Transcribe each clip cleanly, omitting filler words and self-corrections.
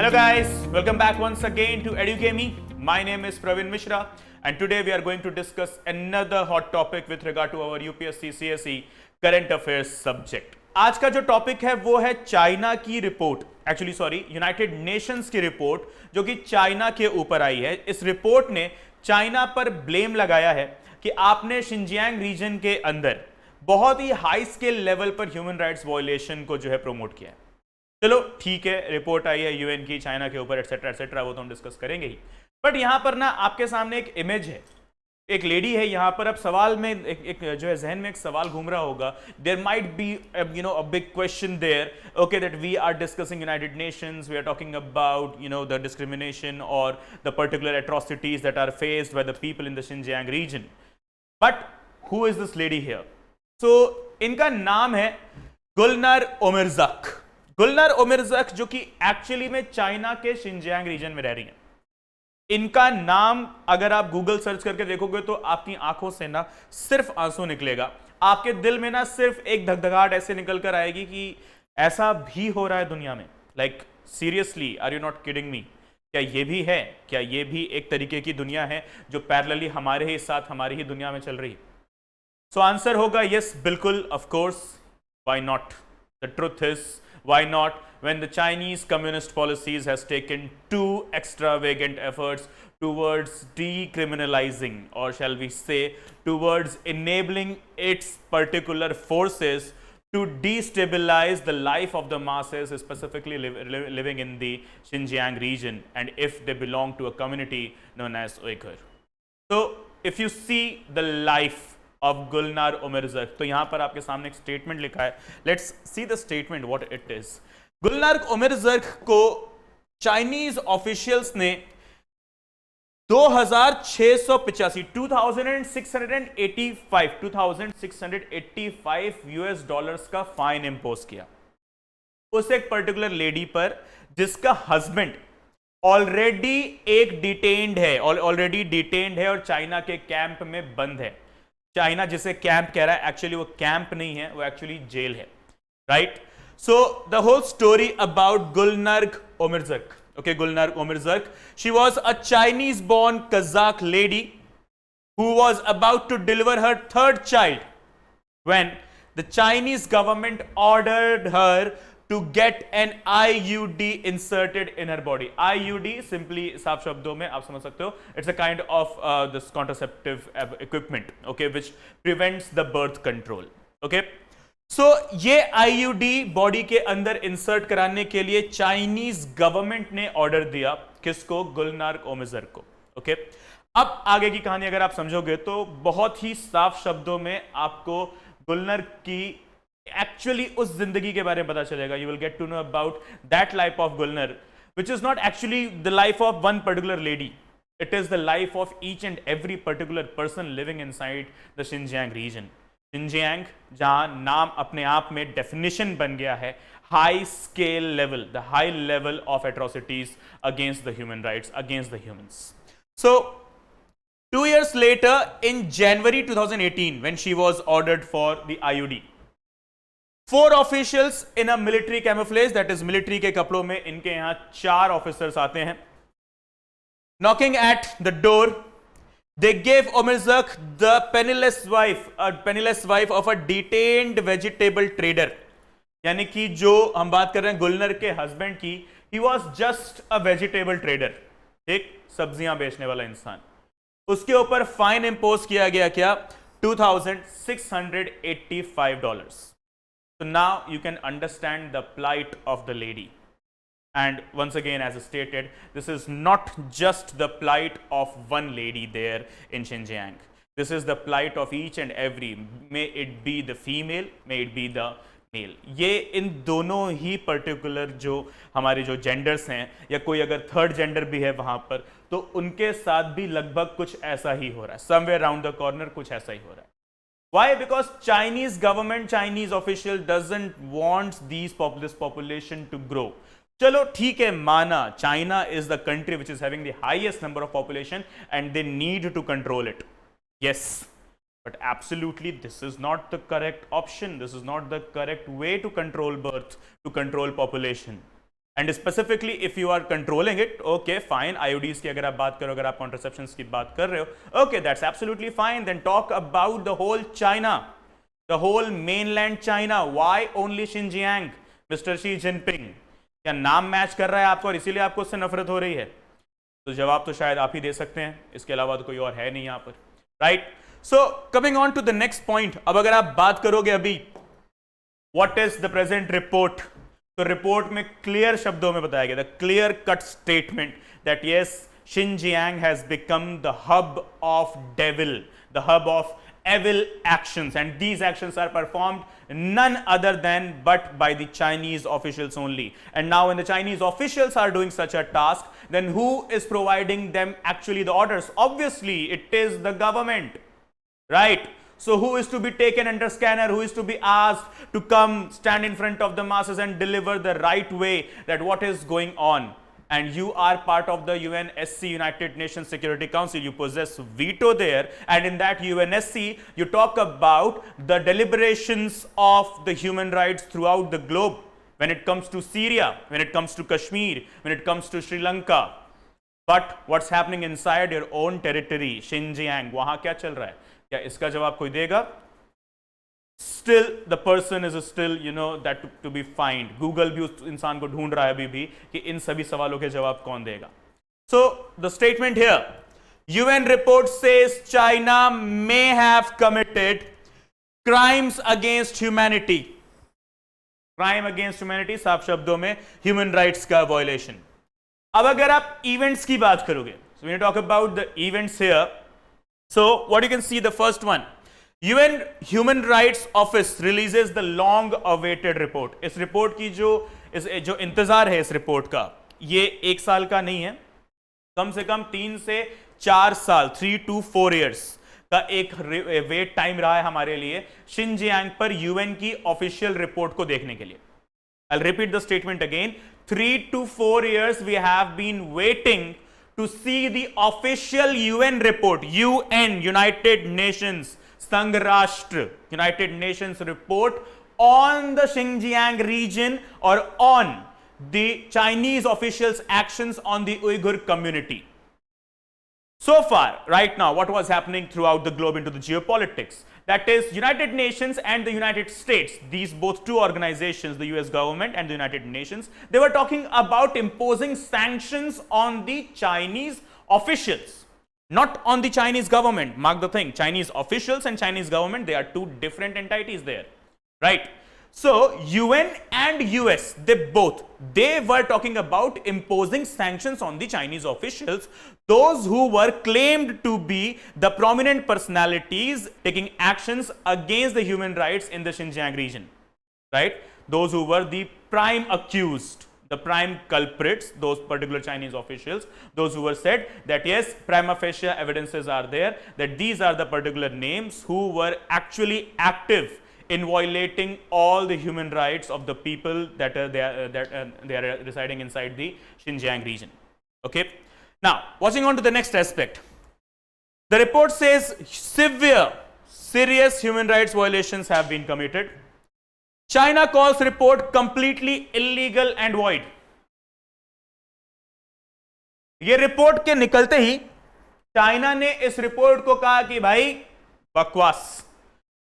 Hello guys, welcome back once again to Edukemy. My name is Praveen Mishra and today we are going to discuss another hot topic with regard to our UPSC CSE current affairs subject. आज का जो topic है वो है China की report, United Nations की report जो कि चाइना के ऊपर आई है। इस रिपोर्ट ने चाइना पर ब्लेम लगाया है कि आपने शिनजियांग रीजन के अंदर बहुत ही हाई स्केल लेवल पर ह्यूमन राइट्स वायलेशन को जो है प्रमोट किया है। चलो ठीक है, रिपोर्ट आई है यूएन की चाइना के ऊपर एटसेट्रा एटसेट्रा, वो तो हम डिस्कस करेंगे ही। बट यहां पर ना आपके सामने एक इमेज है, एक लेडी है यहां पर। अब सवाल में एक जो है जहन में एक सवाल घूम रहा होगा, there might be a big question there, okay, that we are discussing United Nations, we are talking about the discrimination और the particular atrocities that are faced by the people in the Xinjiang region, but who is this lady here? So इनका नाम है गुलनर ओमिरजक। गुलनर ओमिरजक जो कि actually में China के Xinjiang reason में रह रही हैं। इनका नाम अगर आप गूगल सर्च करके देखोगे तो आपकी आंखों से ना सिर्फ आंसू निकलेगा, आपके दिल में ना सिर्फ एक धकधकाहट ऐसे निकल कर आएगी कि ऐसा भी हो रहा है दुनिया में। Like seriously, are you not kidding me? क्या ये भी है? क्या ये भी एक तरीके की दुनिया है जो पैरेलली हमारे ही साथ हमारी ही दुनिया में चल रही है? सो आंसर होगा यस, बिल्कुल, of course, why not? The truth is, why not, when the Chinese communist policies has taken two extravagant efforts towards decriminalizing, or shall we say towards enabling its particular forces to destabilize the life of the masses, specifically living in the Xinjiang region, and if they belong to a community known as Uyghur. So if you see the life of Gulnar Omirzak, तो यहां पर आपके सामने एक statement लिखा है। Let's see the statement what it is. Gulnar Omirzak को Chinese officials ने 2685 यूएस डॉलर्स का फाइन इंपोज किया उस एक पर्टिकुलर लेडी पर जिसका हस्बैंड ऑलरेडी डिटेन्ड है और चाइना के कैंप में बंद है। चाइना जिसे कैंप कह रहा है, एक्चुअली वो कैंप नहीं है, वो एक्चुअली जेल है, right? So the whole story about Gulnar Omirzak, okay, Gulnar Omirzak, she was a Chinese born Kazakh lady who was about to deliver her third child when the Chinese government ordered her to get an IUD inserted in her body. IUD simply, साफ शब्दों में आप समझ सकते हो, it's a kind of this contraceptive equipment, okay, which prevents the birth control, okay. So ये IUD body के अंदर इंसर्ट कराने के लिए चाइनीज गवर्नमेंट ने ऑर्डर दिया, किसको? गुलनार ओमिरजक को, ओके। अब आगे की कहानी अगर आप समझोगे तो बहुत ही साफ शब्दों में आपको गुलनर की एक्चुअली उस जिंदगी के बारे में पता चलेगा। You will get to know about that life of Gulnar, which is not actually the life of one particular lady, it is the life of each and every particular person living inside the Xinjiang region. Xinjiang जहां नाम अपने आप में definition बन गया है high scale level, the high level of atrocities against the human rights, against the humans. So 2 years later, in January 2018, when she was ordered for the IUD, 4 officials in a military camouflage, that is military के कपड़ों में, इनके यहां 4 officers आते हैं। Knocking at the door, they gave Omirzak the penniless wife of a detained vegetable trader, यानी कि जो हम बात कर रहे हैं गुलनर के हस्बैंड की, he was just a vegetable trader, एक सब्जियां बेचने वाला इंसान। उसके ऊपर फाइन इंपोज किया गया क्या? $2,685. So now you can understand the plight of the lady. And once again, as stated, this is not just the plight of one lady there in Xinjiang. This is the plight of each and every, may it be the female, may it be the male. ये इन दोनों ही particular जो हमारे जो genders हैं, या कोई अगर third gender भी है वहां पर, तो उनके साथ भी लगभग कुछ ऐसा ही हो रहा है। समवेयर अराउंड द कॉर्नर कुछ ऐसा ही हो रहा है। Why? Because Chinese government, Chinese official doesn't want this population to grow. चलो ठीक है, माना China is the country which is having the highest number of population and they need to control it. Yes, but absolutely this is not the correct option. This is not the correct way to control birth, to control population. And specifically if you are controlling it, okay fine, IUDs की अगर आप बात करो, अगर आप कॉन्ट्रासेप्शंस की बात कर रहे हो, okay that's absolutely fine. Then talk about the whole China, the whole mainland China. Why only Xinjiang Mister Xi Jinping? क्या नाम मैच कर रहा है आपको और इसीलिए आपको उससे नफरत हो रही है? तो जवाब तो शायद आप ही दे सकते हैं, इसके अलावा तो कोई और है नहीं यहां पर, right? So coming on to the next point, अब अगर आप बात करोगे अभी what is the present report, तो रिपोर्ट में क्लियर शब्दों में बताया गया, the clear cut statement that yes Xinjiang has become the hub of devil, the hub of evil actions, and these actions are performed none other than but by the Chinese officials only. And now when the Chinese officials are doing such a task, then who is providing them actually the orders? Obviously it is the government, right? So who is to be taken under scanner, who is to be asked to come stand in front of the masses and deliver the right way that what is going on? And you are part of the UNSC, United Nations Security Council. You possess veto there, and in that UNSC you talk about the deliberations of the human rights throughout the globe, when it comes to Syria, when it comes to Kashmir, when it comes to Sri Lanka. But what's happening inside your own territory, Xinjiang, वहां क्या चल रहा है? क्या इसका जवाब कोई देगा? Still the person is still that to be fined. Google भी उस इंसान को ढूंढ रहा है अभी भी कि इन सभी सवालों के जवाब कौन देगा. So the statement here, UN report says China may have committed crimes against humanity. Crime against humanity साफ शब्दों में ह्यूमन राइट्स का वायलेशन. अब अगर आप इवेंट्स की बात करोगे, so when you talk about the events here, so what you can see, the first one, UN Human Rights Office releases the long awaited report. इस रिपोर्ट की जो इंतजार है इस रिपोर्ट का, ये 1 साल का नहीं है, कम से कम 3 से 4 साल, 3 to 4 years का एक वेट टाइम रहा है हमारे लिए शिनजियांग पर यूएन की ऑफिशियल रिपोर्ट को देखने के लिए. I'll repeat the statement again. 3 to 4 years we have been waiting to see the official UN report, UN, United Nations, संघ राष्ट्र, United Nations report on the Xinjiang region or on the Chinese officials' actions on the Uyghur community. So far, right now, what was happening throughout the globe into the geopolitics? That is, United Nations and the United States, these both two organizations, the US government and the United Nations, they were talking about imposing sanctions on the Chinese officials. Not on the Chinese government. Mark the thing, Chinese officials and Chinese government, they are two different entities there, right? So UN and US, they were talking about imposing sanctions on the Chinese officials, those who were claimed to be the prominent personalities taking actions against the human rights in the Xinjiang region, right? Those who were the prime accused, the prime culprits, those particular Chinese officials, those who were said that yes, prima facie evidences are there that these are the particular names who were actually active in violating all the human rights of the people that they are residing inside the Xinjiang region. Okay. Now, watching on to the next aspect, the report says serious human rights violations have been committed. China calls report completely illegal and void. ये report के निकलते ही China ने इस report को कहा कि भाई बकवास,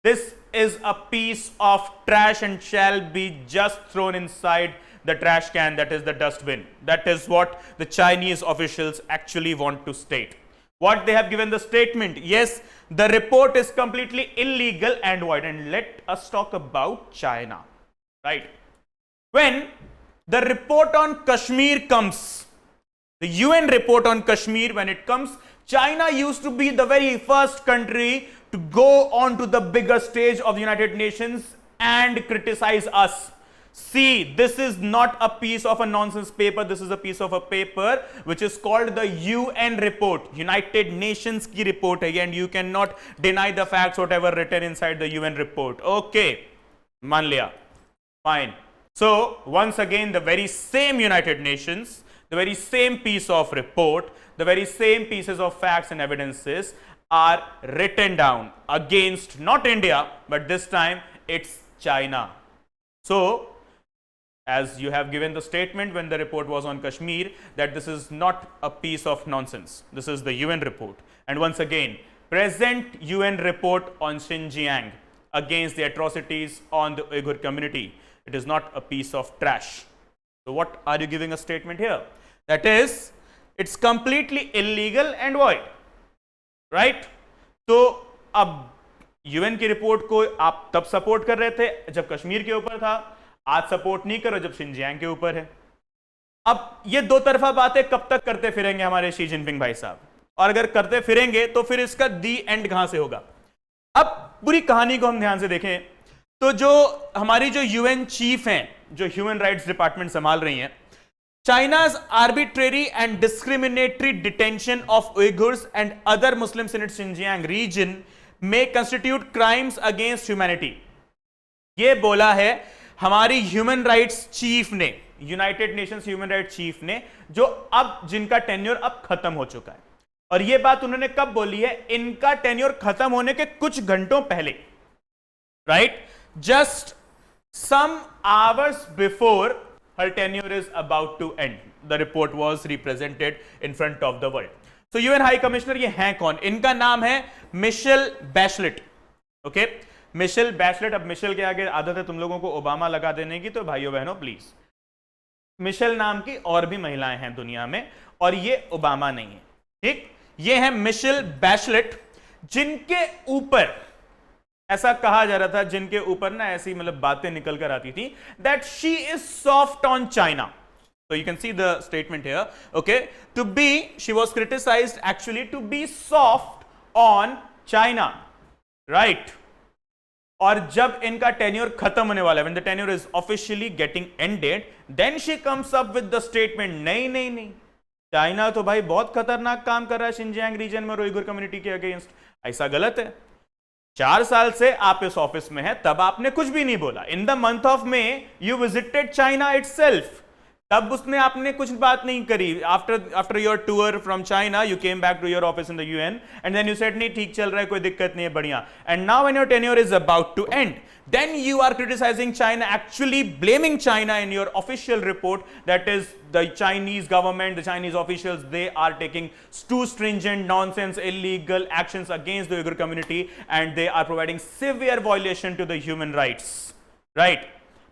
this is a piece of trash and shall be just thrown inside the trash can, that is the dustbin. That is what the Chinese officials actually want to state. What they have given the statement, yes, the report is completely illegal and void. And let us talk about China, right? When the report on Kashmir comes, the UN report on Kashmir, when it comes, China used to be the very first country to go on to the bigger stage of the United Nations and criticize us. See, this is not a piece of a nonsense paper. This is a piece of a paper which is called the UN report, United Nations की report है, and you cannot deny the facts whatever written inside the UN report. Okay, मान लिया, fine. So once again, the very same United Nations, the very same piece of report, the very same pieces of facts and evidences are written down against not India, but this time it's China. So as you have given the statement when the report was on Kashmir that this is not a piece of nonsense. This is the UN report. And once again, present UN report on Xinjiang against the atrocities on the Uyghur community. It is not a piece of trash. So what are you giving a statement here? That is, it's completely illegal and void. Right? तो अब UN की report को आप तब support कर रहे थे जब कश्मीर के ऊपर था, आज सपोर्ट नहीं करो जब शिनजियांग के ऊपर है। अब ये दो तरफा बातें कब तक करते फिरेंगे हमारे शी जिनपिंग भाई साहब, और अगर करते फिरेंगे तो फिर इसका दी एंड कहां से होगा। अब पूरी कहानी को हम ध्यान से देखें तो जो हमारी जो यूएन चीफ हैं, जो ह्यूमन राइट्स डिपार्टमेंट संभाल रही हैं, China's arbitrary and discriminatory detention of Uyghurs and other Muslims in its Xinjiang region may constitute crimes against humanity. ये बोला है हमारी ह्यूमन राइट्स चीफ ने, United Nations human rights chief ने, जो अब जिनका टेन्योर अब खत्म हो चुका है। और ये बात उन्होंने कब बोली है? इनका टेन्योर खत्म होने के कुछ घंटों पहले, right? Just some hours before her tenure is about to end. The report was represented in front of the world. So UN High Commissioner ये हैं कौन? इनका नाम है Michelle Bachelet. Okay, Michelle Bachelet. अब मिशेल के आगे आदत है तुम लोगों को ओबामा लगा देने की, तो भाइयों बहनों प्लीज, मिशेल नाम की और भी महिलाएं हैं दुनिया में, और ये ओबामा नहीं है, ठीक? ये है मिशेल बैचलेट, जिनके ऊपर ऐसा कहा जा रहा था, जिनके ऊपर ना ऐसी मतलब बातें निकल कर आती थी, that she is soft on China. So you can see the statement here, okay? To be, she was criticized actually to be soft on China, right? और जब इनका टेन्योर खत्म होने वाला है, when the tenure is officially getting ended, then she comes up with the statement, नहीं नहीं नहीं, चाइना तो भाई बहुत खतरनाक काम कर रहा है शिनजियांग रीजन में और उइगर कम्युनिटी के अगेंस्ट, ऐसा गलत है। 4 साल से आप इस ऑफिस में हैं, तब आपने कुछ भी नहीं बोला। In the month of May you visited China itself, तब उसने आपने कुछ बात नहीं करी। After your tour from China you came back to your office in the UN and then you said नहीं ठीक चल रहा है, कोई दिक्कत नहीं है, बढ़िया। And now when your tenure is about to end, then you are criticizing China, actually blaming China in your official report, that is the Chinese government, the Chinese officials, they are taking too stringent, nonsense, illegal actions against the Uyghur community and they are providing severe violation to the human rights, right?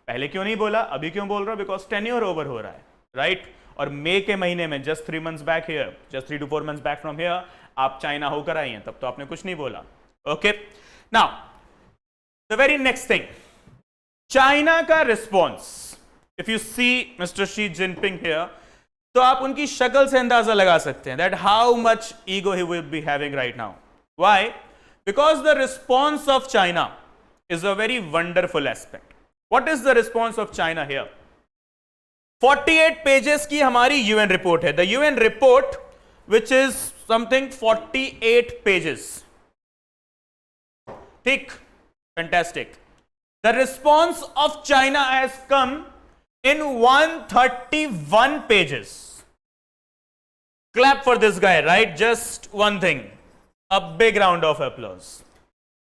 पहले क्यों नहीं बोला, अभी क्यों बोल रहा हूं? Because tenure over हो रहा है, right? और मई के महीने में just 3 months back here, just 3 to 4 months back from here, आप चाइना होकर आई हैं, तब तो आपने कुछ नहीं बोला। Okay, now the very next thing, China का response, if you see mister Xi Jinping here, तो आप उनकी शक्ल से अंदाजा लगा सकते हैं that how much ego he will be having right now. Why? Because the response of China is a very wonderful aspect. What is the response of China here? 48 pages की हमारी यूएन रिपोर्ट है, the UN report which is something 48 pages, ठीक? Fantastic. The response of China has come in 131 pages. Clap for this guy, right? Just one thing. A big round of applause.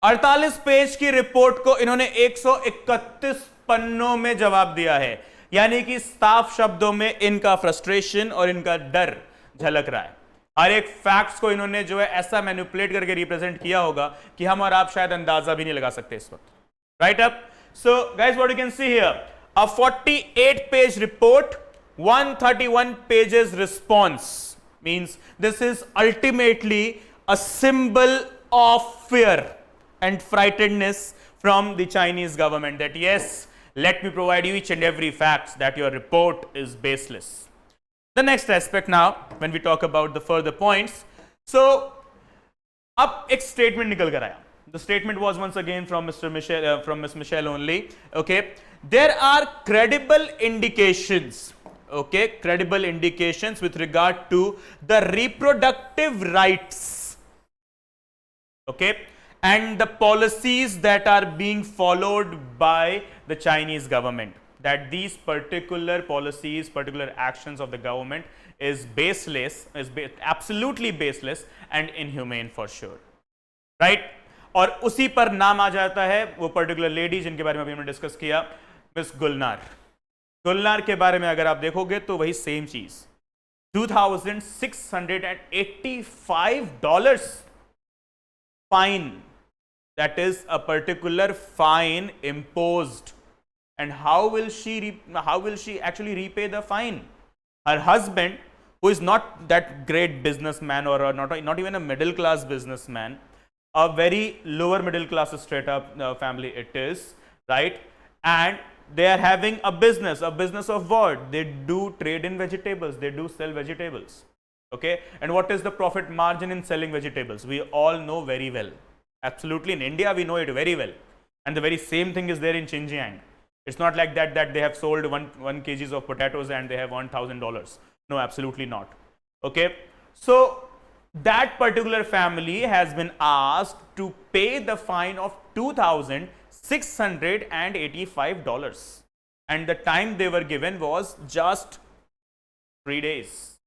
48 page की report को इन्होंने 131 पन्नों में जवाब दिया है, यानी कि साफ शब्दों में इनका फ्रस्ट्रेशन और इनका डर झलक रहा है। हर एक फैक्ट्स को इन्होंने जो है ऐसा मैनिपुलेट करके रिप्रेजेंट किया होगा कि हम और आप शायद अंदाजा भी नहीं लगा सकते इस वक्त, right? Up so guys, what you can see here, a 48 page report, 131 pages response, means this is ultimately a symbol of fear and frightedness from the Chinese government that yes, let me provide you each and every fact that your report is baseless. The next aspect now, when we talk about the further points, so अब एक statement निकल कर आया. The statement was once again from Mr. Michel, from Ms. Michelle only. Okay, there are credible indications. Okay, credible indications with regard to the reproductive rights. Okay, and the policies that are being followed by the Chinese government. That these particular policies, particular actions of the government is baseless, absolutely baseless and inhumane for sure, right? और उसी पर नाम आ जाता है वो particular lady जिनके बारे में अभी हमने डिस्कस किया, मिस गुलनार, गुलनार के बारे में अगर आप देखोगे तो वही सेम चीज, $2,685 fine. That is a particular fine imposed. And how will she actually repay the fine? Her husband, who is not that great businessman or not even a middle class businessman, a very lower middle class straight up family it is, right? And they are having a business of what? They do trade in vegetables, they do sell vegetables. Okay, and what is the profit margin in selling vegetables? We all know very well. Absolutely, in India we know it very well, and the very same thing is there in Xinjiang. It's not like that they have sold one kgs of potatoes and they have $1,000. No, absolutely not. Okay, so that particular family has been asked to pay the fine of $2,685, and the time they were given was just 3 days.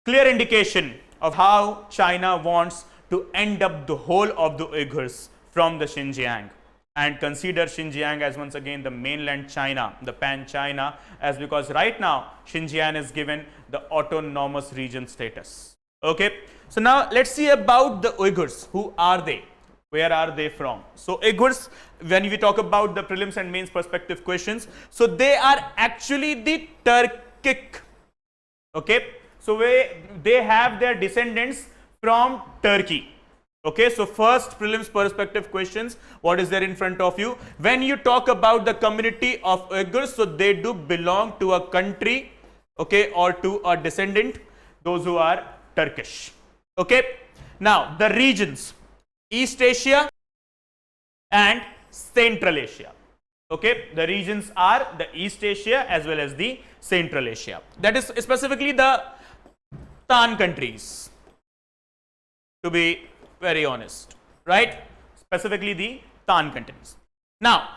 Clear indication of how China wants to end up the whole of the Uyghurs from the Xinjiang, and consider Xinjiang as once again the mainland China, the pan-China, as because right now Xinjiang is given the autonomous region status. Okay, so now let's see about the Uyghurs. Who are they? Where are they from? So Uyghurs, when we talk about the prelims and mains perspective questions, so they are actually the Turkic. Okay, so they have their descendants from Turkey. Okay, so first prelims perspective questions, what is there in front of you? When you talk about the community of Uyghurs, so they do belong to a country, okay, or to a descendant, those who are Turkish. Okay, now the regions, East Asia and Central Asia. Okay, the regions are the East Asia as well as the Central Asia. That is specifically the Tan countries, to be very honest, right? Specifically the Tan countries. Now,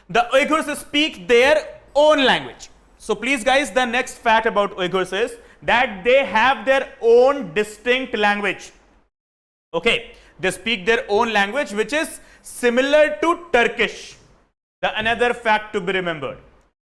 the Uyghurs speak their own language. So please guys, the next fact about Uyghurs is that they have their own distinct language. Okay, they speak their own language which is similar to Turkish. The another fact to be remembered,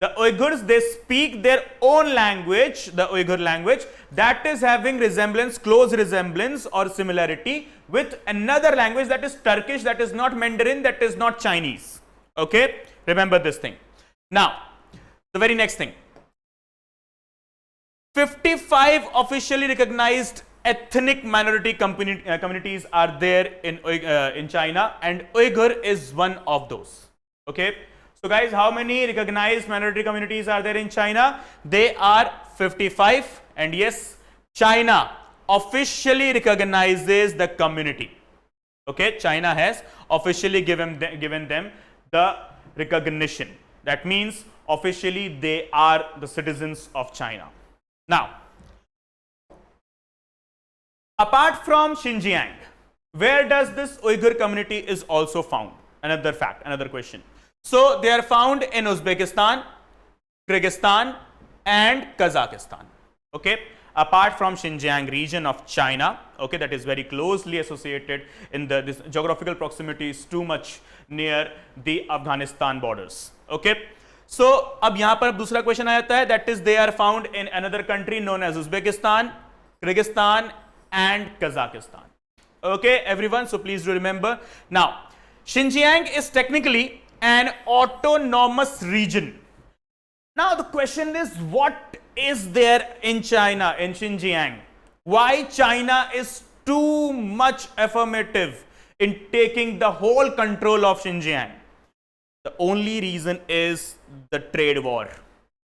the Uyghurs, they speak their own language, the Uyghur language, that is having resemblance, close resemblance or similarity with another language, that is Turkish, that is not Mandarin, that is not Chinese. Okay, remember this thing. Now, the very next thing, 55 officially recognized ethnic minority communities are there in China, and Uyghur is one of those. Okay, so guys, how many recognized minority communities are there in China? They are 55, and yes, China officially recognizes the community. Okay, China has officially given them the recognition. That means officially they are the citizens of China. Now, apart from Xinjiang, where does this Uyghur community is also found? Another fact, another question. So they are found in Uzbekistan, Kyrgyzstan and Kazakhstan. Okay, apart from Xinjiang region of China, okay, that is very closely associated in this geographical proximity is too much near the Afghanistan borders. Okay, so अब यहाँ पर दूसरा question आ जाता है, that is they are found in another country known as Uzbekistan, Kyrgyzstan and Kazakhstan. Okay, everyone, so please do remember. Now, Xinjiang is technically an autonomous region. Now the question is, what is there in China, in Xinjiang? Why China is too much affirmative in taking the whole control of Xinjiang? The only reason is the trade war.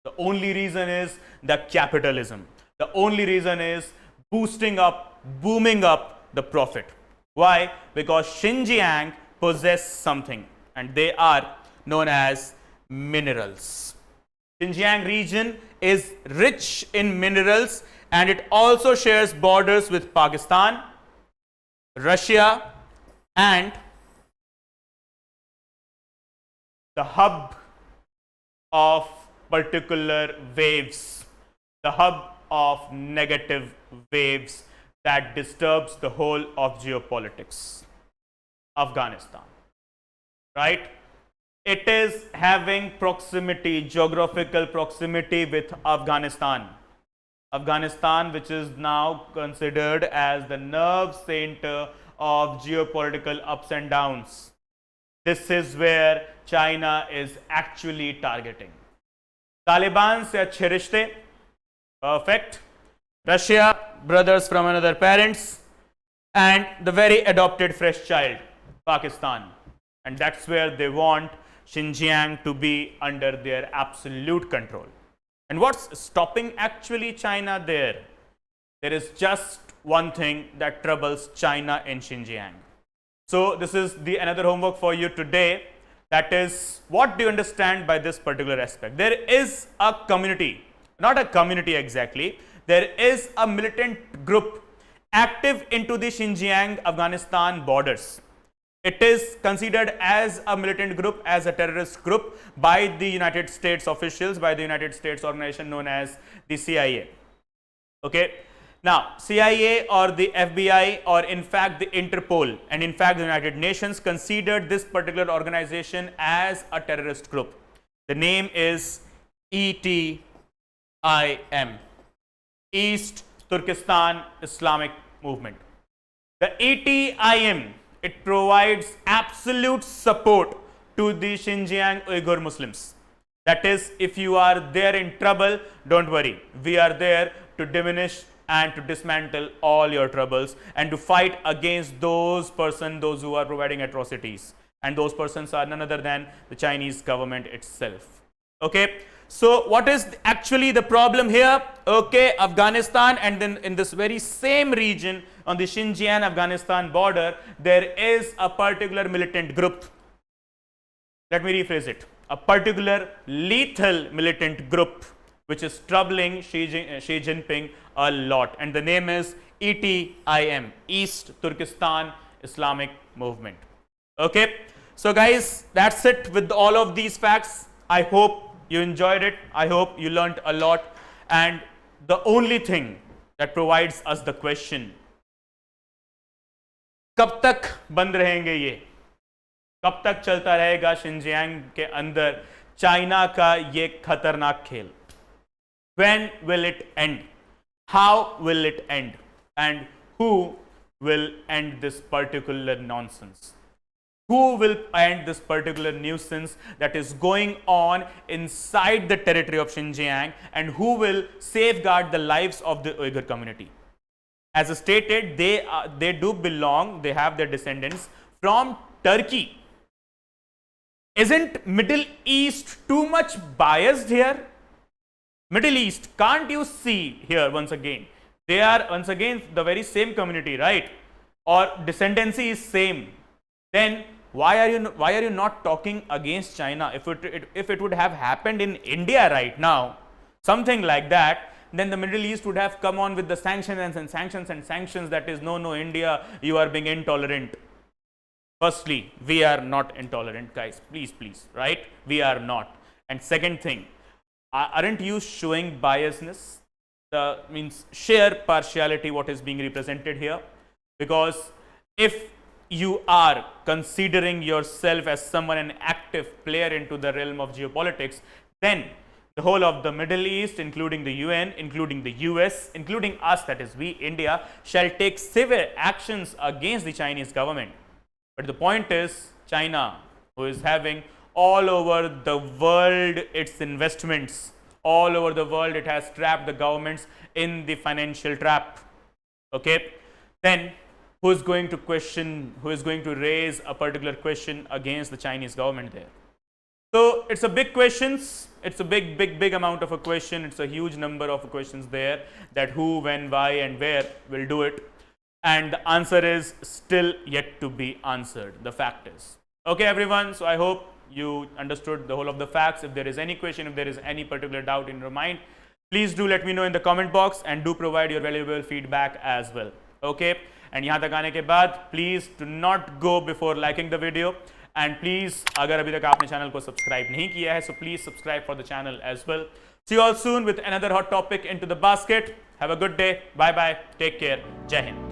The only reason is the capitalism. The only reason is boosting up, booming up the profit. Why? Because Xinjiang possess something, and they are known as minerals. Xinjiang region is rich in minerals, and it also shares borders with Pakistan, Russia, and the hub of particular waves, the hub of negative waves that disturbs the whole of geopolitics. Afghanistan, right? It is having proximity, geographical proximity with Afghanistan. Afghanistan, which is now considered as the nerve center of geopolitical ups and downs. This is where China is actually targeting. Taliban se achhe rishte, perfect. Russia, brothers from another parents, and the very adopted fresh child, Pakistan. And that's where they want Xinjiang to be under their absolute control. And what's stopping actually China there? There is just one thing that troubles China in Xinjiang. So this is the another homework for you today. That is, what do you understand by this particular aspect? There is a community, not a community exactly. There is a militant group active into the Xinjiang, Afghanistan borders. It is considered as a militant group, as a terrorist group by the United States officials, by the United States organization known as the CIA. Okay. Now, CIA or the FBI or in fact the Interpol and in fact the United Nations considered this particular organization as a terrorist group. The name is ETIM, East Turkestan Islamic Movement. The ETIM, it provides absolute support to the Xinjiang Uyghur Muslims. That is, if you are there in trouble, don't worry. We are there to diminish and to dismantle all your troubles and to fight against those who are providing atrocities. And those persons are none other than the Chinese government itself. Okay. So what is actually the problem here? Okay, Afghanistan, and then in this very same region on the Xinjiang Afghanistan border, there is a particular militant group. Let me rephrase it. A particular lethal militant group which is troubling Xi Jinping a lot, and the name is ETIM, East Turkestan Islamic Movement. Okay, so guys, that's it with all of these facts. I hope you enjoyed it. I hope you learned a lot. And the only thing that provides us the question, कब तक बंद रहेंगे ये? कब तक चलता रहेगा Xinjiang के अंदर चाइना का ये खतरनाक खेल? When will it end? How will it end? And who will end this particular nonsense? Who will end this particular nuisance that is going on inside the territory of Xinjiang, and who will safeguard the lives of the Uyghur community? As stated, they do belong, they have their descendants from Turkey. Isn't Middle East too much biased here? Middle East, can't you see here once again? They are once again the very same community, right? Or descendancy is same. Then why are you not talking against China? If it would have happened in India right now, something like that, then the Middle East would have come on with the sanctions and sanctions. That is, no, India, you are being intolerant. Firstly, we are not intolerant, guys. Please, right? We are not. And second thing, aren't you showing biasness? Means sheer partiality what is being represented here? Because if you are considering yourself as someone, an active player into the realm of geopolitics, then the whole of the Middle East, including the UN, including the US, including us, that is we, India, shall take severe actions against the Chinese government. But the point is, China, who is having all over the world its investments, all over the world it has trapped the governments in the financial trap. Okay, then who is going to raise a particular question against the Chinese government there? So it's a big questions, it's a big amount of a question, it's a huge number of questions there, that who, when, why and where will do it, and the answer is still yet to be answered, the fact is. Okay everyone, so I hope you understood the whole of the facts. If there is any question, if there is any particular doubt in your mind, please do let me know in the comment box, and do provide your valuable feedback as well. Okay, and यहाँ तक आने के बाद please do not go before liking the video, and please अगर अभी तक आपने channel को सब्सक्राइब नहीं किया है, so please subscribe for the channel as well. See you all soon with another hot topic into the basket. Have a good day. Bye bye. Take care. Jai Hind.